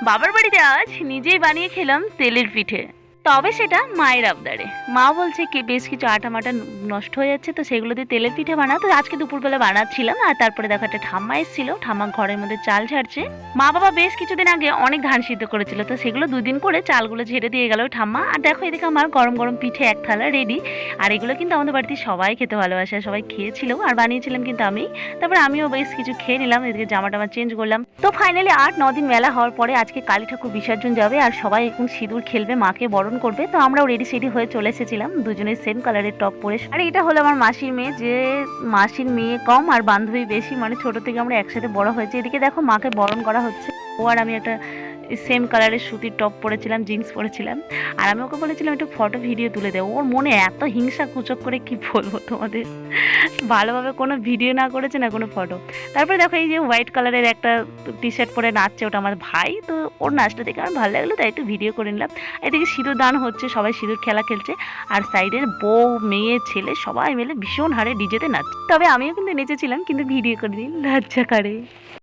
বাবার বাড়িতে আজ নিজেই বানিয়ে খেলাম তেলের পিঠে, তবে সেটা মায়ের আবদারে। মা বলছে কি বেশ কিছু আটা মাটা নষ্ট হয়ে যাচ্ছে, তো সেগুলো দিয়ে তেলের পিঠে বানা। তো আজকে দুপুরবেলা বানাচ্ছিলাম, আর তারপরে দেখো একটা ঠাম্মা এসেছিল, ঠাম্মা ঘরের মধ্যে চাল ঝাড়ছে। মা বাবা বেশ কিছুদিন আগে অনেক ধান সিদ্ধ করেছিল, তো সেগুলো দুদিন করে চালগুলো ঝেড়ে দিয়ে গেল ওই ঠাম্মা। আর দেখো এদিকে আমার গরম গরম পিঠে এক থালা রেডি। আর এগুলো কিন্তু আমাদের বাড়িতে সবাই খেতে ভালোবাসে, সবাই খেয়েছিল আর বানিয়েছিলাম কিন্তু আমি। তারপর আমিও বেশ কিছু খেয়ে নিলাম, এদিকে জামা টামা চেঞ্জ করলাম। তো ফাইনালি 8-9 দিন মেলা হওয়ার পরে আজকে কালী ঠাকুর বিসর্জন যাবে, আর সবাই এখন সিঁদুর খেলবে, মাকে বরণ করবে। তো আমরাও রেডি সেডি হয়ে চলে এসেছিলাম, দুজনে সেম কালারের টপ পরে। আর এটা হলো আমার মাসির মেয়ে, যে মাসির মেয়ে কম আর বান্ধবী বেশি, মানে ছোট থেকে আমরা একসাথে বড় হয়েছে। এদিকে দেখো মাকে বরণ করা হচ্ছে। ও আর আমি একটা সেম কালারের সুতির টপ পরেছিলাম, জিন্স পরেছিলাম। আর আমি ওকে বলেছিলাম একটু ফটো ভিডিও তুলে দেবো। ওর মনে এত হিংসা কুচক করে কি বলবো তোমাদের, ভালোভাবে কোনো ভিডিও না করেছে না কোনো ফটো। তারপরে দেখো এই যে হোয়াইট কালারের একটা টি শার্ট পরে নাচছে, ওটা আমার ভাই। তো ওর নাচটা দেখে আমার ভালো লাগলো, তাই একটু ভিডিও করে নিলাম। এদিকে সিঁদুর দান হচ্ছে, সবাই সিঁদুর খেলা খেলছে। আর সাইডের বউ মেয়ে ছেলে সবাই মিলে ভীষণ হারে ডিজেতে নাচছে। তবে আমিও কিন্তু নেচেছিলাম, কিন্তু ভিডিও করে দিই লজ্জা করে।